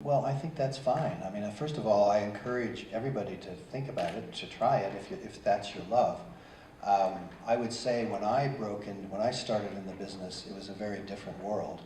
Well, I think that's fine. I mean, first of all, I encourage everybody to think about it, to try it if that's your love. I would say when I started in the business, it was a very different world.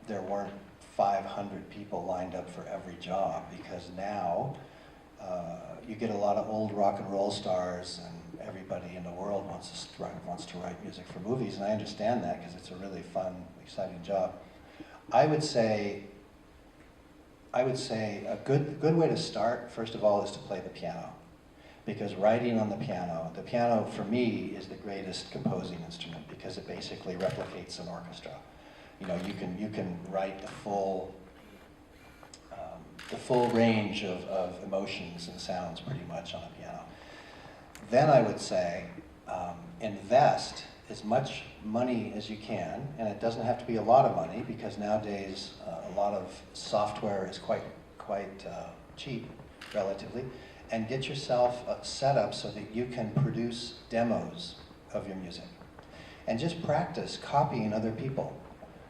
There weren't 500 people lined up for every job, because now you get a lot of old rock and roll stars, and everybody in the world wants to write music for movies, and I understand that because it's a really fun, exciting job. I would say a good way to start, first of all, is to play the piano. Because writing on the piano for me is the greatest composing instrument, because it basically replicates an orchestra. You know, you can write the full range of emotions and sounds pretty much on a piano. Then I would say invest as much money as you can, and it doesn't have to be a lot of money, because nowadays a lot of software is quite cheap, relatively, and get yourself set up so that you can produce demos of your music. And just practice copying other people.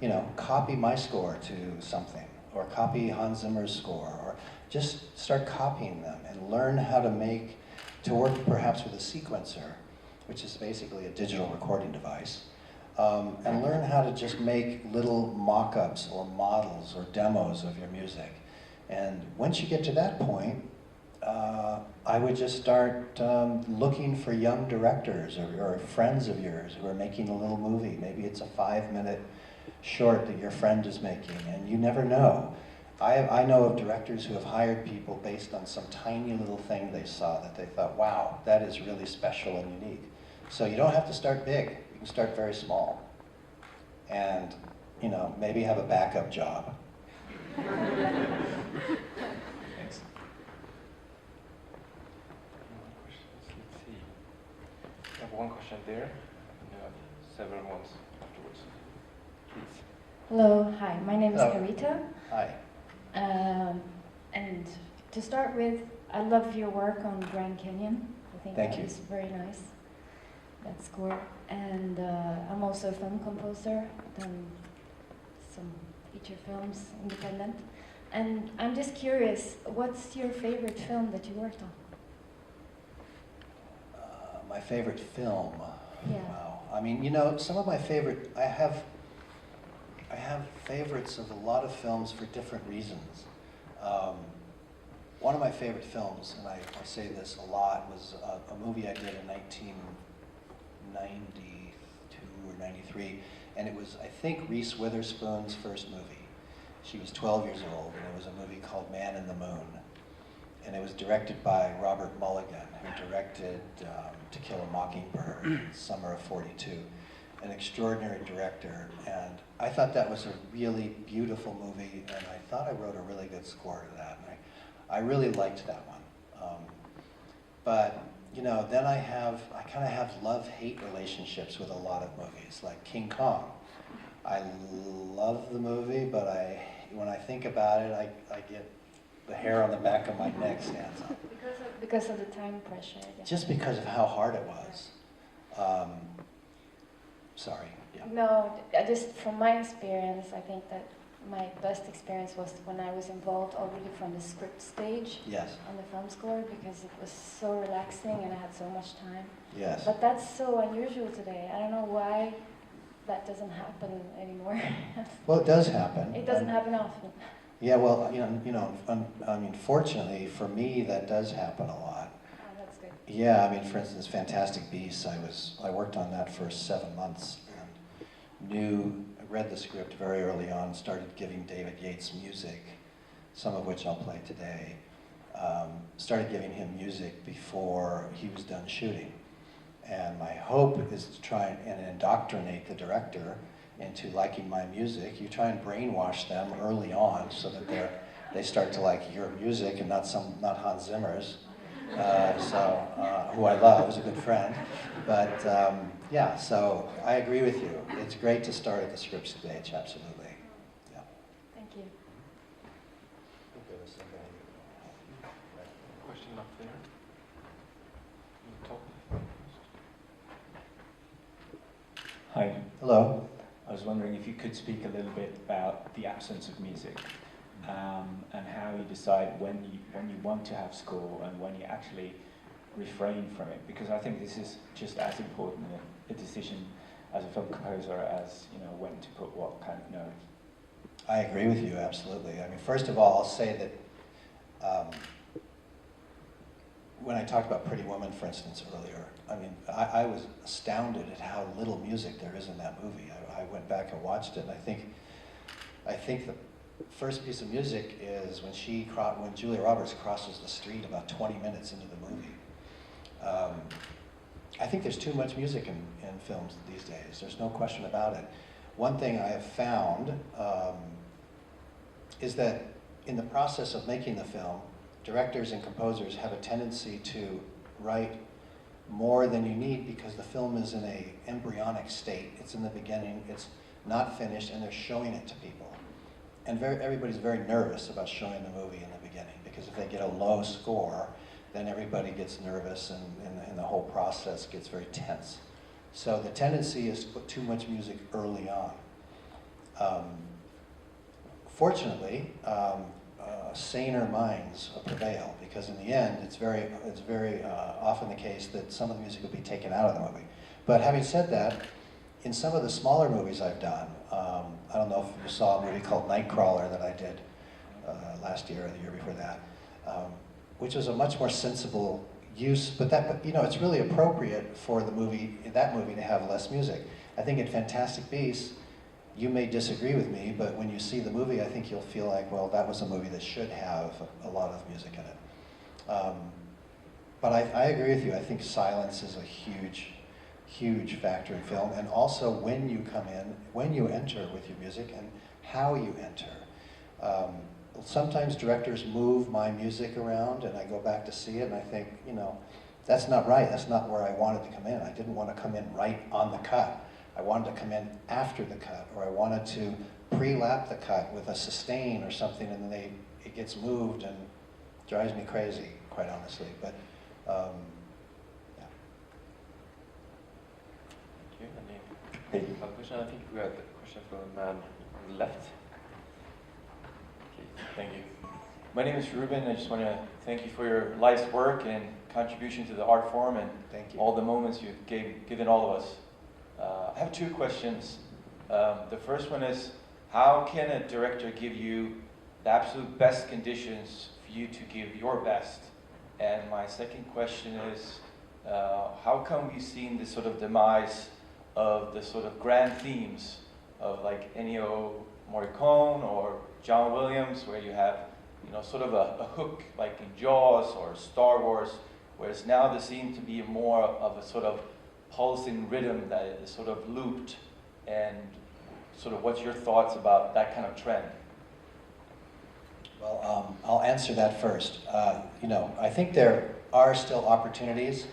You know, copy my score to something, or copy Hans Zimmer's score, or just start copying them and learn how to work perhaps with a sequencer, which is basically a digital recording device, and learn how to just make little mock-ups or models or demos of your music. And once you get to that point, I would just start looking for young directors or friends of yours who are making a little movie. Maybe it's a 5-minute short that your friend is making, and you never know. I know of directors who have hired people based on some tiny little thing they saw that they thought, wow, that is really special and unique. So you don't have to start big. You can start very small. And, you know, maybe have a backup job. Thanks. Let's see. I have one question there, and you have several ones afterwards. Please. Hello, hi, my name is Hello. Carita. Hi. And to start with, I love your work on Grand Canyon. I think Thank that you. is very nice, that score. And I'm also a film composer, done some feature films, independent. And I'm just curious, what's your favorite film that you worked on? My favorite film. Yeah. Wow. I mean, you know, some of my favorite, I have favorites of a lot of films for different reasons. One of my favorite films, and I say this a lot, was a movie I did in 1992 or 93, and it was, I think, Reese Witherspoon's first movie. She was 12 years old, and it was a movie called Man in the Moon. And it was directed by Robert Mulligan, who directed To Kill a Mockingbird, Summer of '42. An extraordinary director, and I thought that was a really beautiful movie, and I thought I wrote a really good score to that, and I really liked that one. But, you know, then I kind of have love-hate relationships with a lot of movies, like King Kong. I love the movie, but when I think about it, I get the hair on the back of my neck stands up. Because of the time pressure, I guess. Just because of how hard it was. Sorry. Yeah. No, just from my experience, I think that my best experience was when I was involved already from the script stage. Yes. On the film score, because it was so relaxing and I had so much time. Yes. But that's so unusual today. I don't know why that doesn't happen anymore. Well, it does happen. It doesn't happen often. Yeah, well, I mean, fortunately for me, that does happen a lot. Oh, that's good. Yeah, I mean, for instance, Fantastic Beasts, I worked on that for 7 months, and read the script very early on, started giving David Yates music, some of which I'll play today. Started giving him music before he was done shooting. And my hope is to try and indoctrinate the director into liking my music. You try and brainwash them early on so that they start to like your music and not Hans Zimmer's, who I love, is a good friend. But yeah, so I agree with you. It's great to start at the script stage, absolutely. Yeah. Thank you. Question up there. Top. Hi. Hello. I was wondering if you could speak a little bit about the absence of music and how you decide when you want to have score and when you actually refrain from it, because I think this is just as important a decision as a film composer as, you know, when to put what kind of note. I agree with you, absolutely. I mean, first of all, I'll say that when I talked about Pretty Woman, for instance, earlier, I mean, I was astounded at how little music there is in that movie. I went back and watched it, and I think the first piece of music is when Julia Roberts crosses the street about 20 minutes into the movie. I think there's too much music in films these days. There's no question about it. One thing I have found is that in the process of making the film, directors and composers have a tendency to write more than you need because the film is in an embryonic state. It's in the beginning, it's not finished, and they're showing it to people. And everybody's very nervous about showing the movie in the beginning, because if they get a low score, then everybody gets nervous and the whole process gets very tense. So the tendency is to put too much music early on. Fortunately, saner minds prevail, because in the end, it's very often the case that some of the music will be taken out of the movie. But having said that, in some of the smaller movies I've done, I don't know if you saw a movie called Nightcrawler that I did last year or the year before that, which was a much more sensible use, but you know, it's really appropriate for that movie to have less music. I think in Fantastic Beasts, you may disagree with me, but when you see the movie, I think you'll feel like, well, that was a movie that should have a lot of music in it. But I agree with you. I think silence is a huge factor in film, and also when you come in, when you enter with your music, and how you enter. Sometimes directors move my music around, and I go back to see it, and I think, you know, that's not right. That's not where I wanted to come in. I didn't want to come in right on the cut. I wanted to come in after the cut, or I wanted to pre-lap the cut with a sustain or something, and then it gets moved and drives me crazy, quite honestly. But yeah. Thank you. Another question. I think we had a question from the man on the left. Okay, thank you. My name is Ruben. I just want to thank you for your life's work and contribution to the art form and Thank you. all the moments you've given all of us. I have two questions. The first one is, how can a director give you the absolute best conditions for you to give your best? And my second question is, how come we've seen this sort of demise of the sort of grand themes of like Ennio Morricone or John Williams, where you have, you know, sort of a hook like in Jaws or Star Wars, whereas now there seems to be more of a sort of pulsing rhythm that is sort of looped, and sort of what's your thoughts about that kind of trend? Well, I'll answer that first. You know, I think there are still opportunities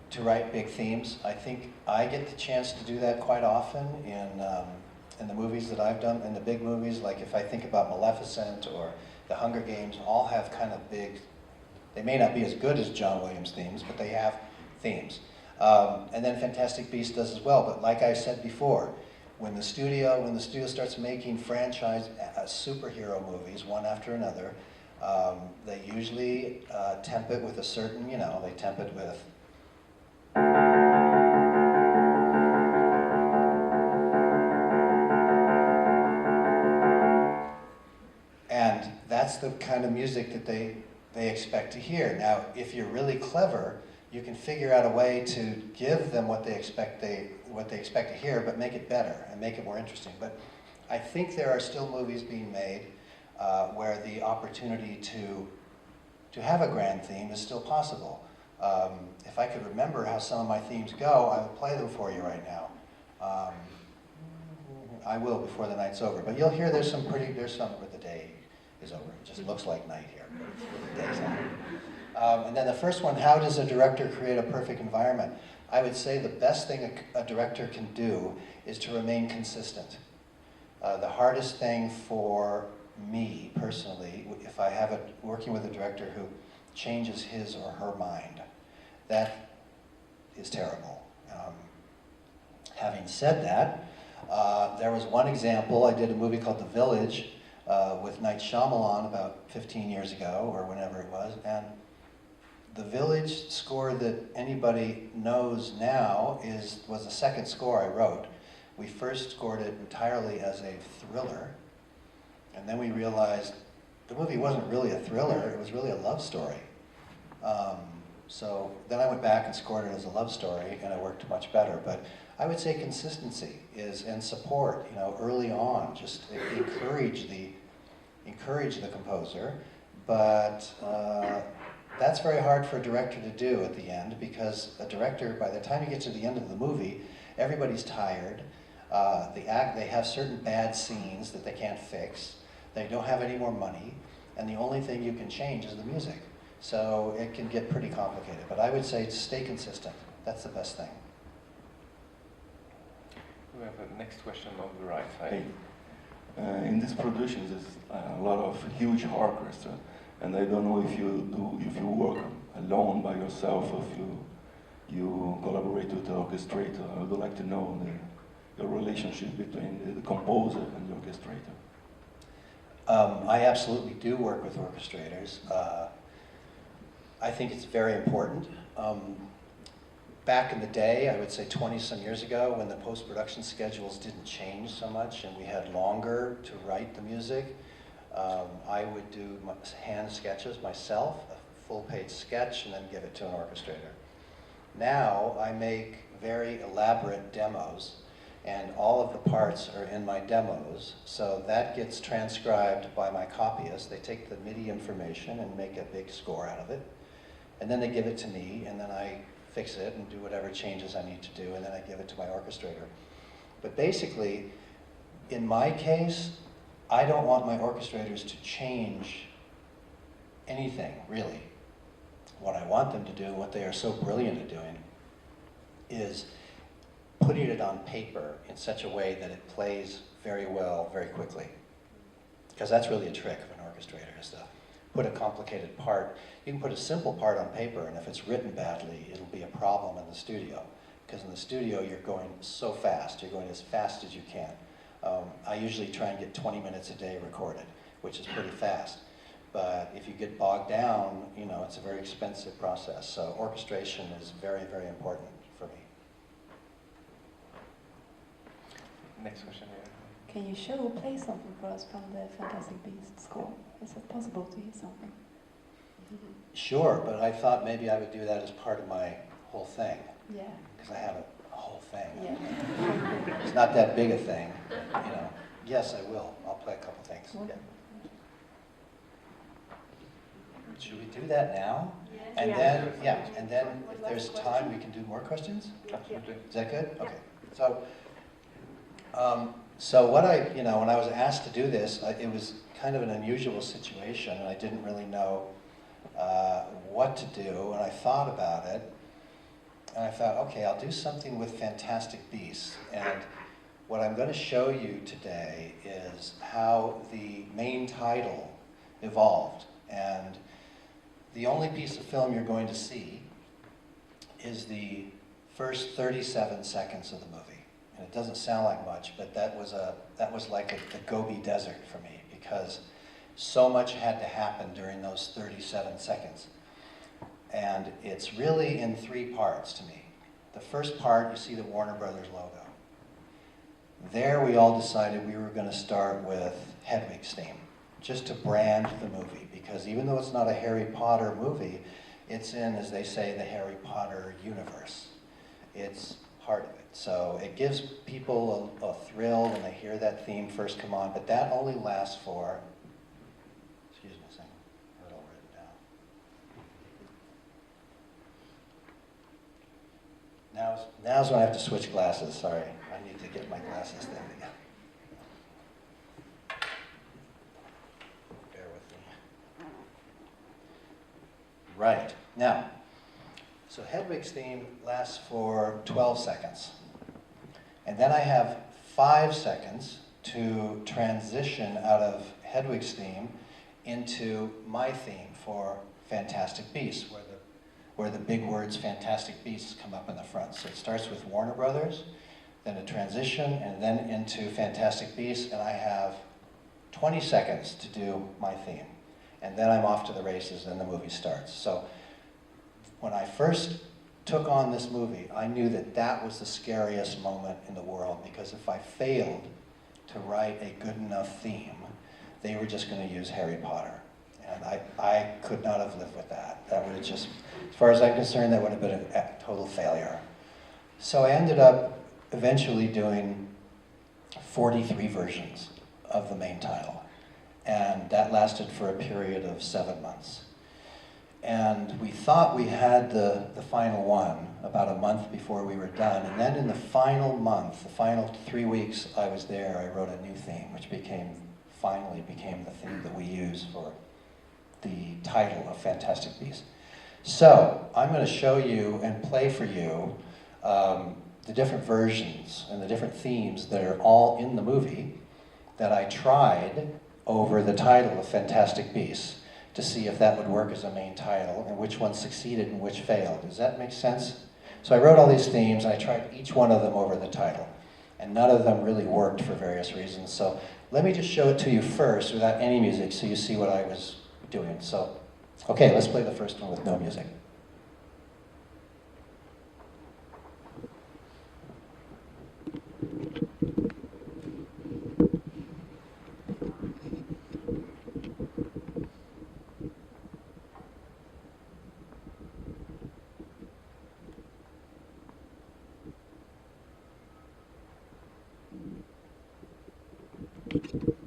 to write big themes. I think I get the chance to do that quite often in the movies that I've done, in the big movies, like if I think about Maleficent or The Hunger Games, all have kind of big, they may not be as good as John Williams' themes, but they have themes. And then Fantastic Beasts does as well, but like I said before, when the studio starts making franchise superhero movies, one after another, they usually temp it with a certain, you know, they temp it with and that's the kind of music that they expect to hear. Now, if you're really clever, you can figure out a way to give them what they expect to hear, but make it better and make it more interesting. But I think there are still movies being made where the opportunity to have a grand theme is still possible. If I could remember how some of my themes go, I would play them for you right now. I will before the night's over. But you'll hear there's some where the day is over. It just looks like night here, but the day's over. And then the first one, how does a director create a perfect environment? I would say the best thing a director can do is to remain consistent. The hardest thing for me personally, if I have working with a director who changes his or her mind, that is terrible. Having said that, there was one example. I did a movie called The Village, with Night Shyamalan about 15 years ago, or whenever it was, and the Village score that anybody knows now was the second score I wrote. We first scored it entirely as a thriller, and then we realized the movie wasn't really a thriller, it was really a love story. So then I went back and scored it as a love story, and it worked much better. But I would say consistency and support, early on. Just encourage the composer, but that's very hard for a director to do at the end, because a director, by the time you get to the end of the movie, everybody's tired. They have certain bad scenes that they can't fix. They don't have any more money, and the only thing you can change is the music. So it can get pretty complicated, but I would say stay consistent. That's the best thing. We have a next question on the right side. Hey. In these productions, there's a lot of huge orchestra, and I don't know if you work alone by yourself, or if you collaborate with the orchestrator. I would like to know your relationship between the composer and the orchestrator. I absolutely do work with orchestrators. I think it's very important. Back in the day, I would say 20-some years ago, when the post-production schedules didn't change so much and we had longer to write the music, I would do hand sketches myself, a full-page sketch, and then give it to an orchestrator. Now, I make very elaborate demos, and all of the parts are in my demos, so that gets transcribed by my copyists. They take the MIDI information and make a big score out of it, and then they give it to me, and then I fix it and do whatever changes I need to do, and then I give it to my orchestrator. But basically, in my case, I don't want my orchestrators to change anything, really. What I want them to do, what they are so brilliant at doing, is putting it on paper in such a way that it plays very well, very quickly. Because that's really a trick of an orchestrator, is to put a complicated part. You can put a simple part on paper, and if it's written badly, it'll be a problem in the studio. Because in the studio, you're going so fast. You're going as fast as you can. I usually try and get 20 minutes a day recorded, which is pretty fast. But if you get bogged down, it's a very expensive process. So orchestration is very, very important for me. Next question here. Can you show or play something for us from the Fantastic Beasts score? Is it possible to hear something? Sure, but I thought maybe I would do that as part of my whole thing. Yeah. Because I have a whole thing. Yeah. It's not that big a thing, Yes, I will. I'll play a couple things. Okay. Yeah. Should we do that now? And then, and then if there's time, we can do more questions? Absolutely. Is that good? Okay. So what when I was asked to do this, it was kind of an unusual situation, and I didn't really know what to do, and I thought about it, and I thought, okay, I'll do something with Fantastic Beasts, and what I'm going to show you today is how the main title evolved, and the only piece of film you're going to see is the first 37 seconds of the movie. And it doesn't sound like much, but that was like the Gobi Desert for me, because so much had to happen during those 37 seconds. And it's really in 3 parts to me. The first part, you see the Warner Brothers logo. There we all decided we were going to start with Hedwig's theme, just to brand the movie, because even though it's not a Harry Potter movie, it's in, as they say, the Harry Potter universe. It's part of it. So it gives people a thrill when they hear that theme first come on, but that only lasts for, excuse me a second, I have it all written down. Now's when I have to switch glasses, sorry. I need to get my glasses thing together. Bear with me. Right, now, so Hedwig's theme lasts for 12 seconds. And then I have 5 seconds to transition out of Hedwig's theme into my theme for Fantastic Beasts, where the big words Fantastic Beasts come up in the front. So it starts with Warner Brothers, then a transition, and then into Fantastic Beasts, and I have 20 seconds to do my theme. And then I'm off to the races and the movie starts. So when I first took on this movie, I knew that that was the scariest moment in the world, because if I failed to write a good enough theme, they were just going to use Harry Potter. And I could not have lived with that. That would have just, as far as I'm concerned, that would have been a total failure. So I ended up eventually doing 43 versions of the main title. And that lasted for a period of 7 months. And we thought we had the final one about a month before we were done. And then in the final month, the final 3 weeks I was there, I wrote a new theme, which finally became the theme that we use for the title of Fantastic Beasts. So I'm going to show you and play for you the different versions and the different themes that are all in the movie that I tried over the title of Fantastic Beasts to see if that would work as a main title and which one succeeded and which failed. Does that make sense? So I wrote all these themes and I tried each one of them over the title, and none of them really worked for various reasons. So let me just show it to you first without any music so you see what I was doing. So, okay, let's play the first one with no music. Thank you.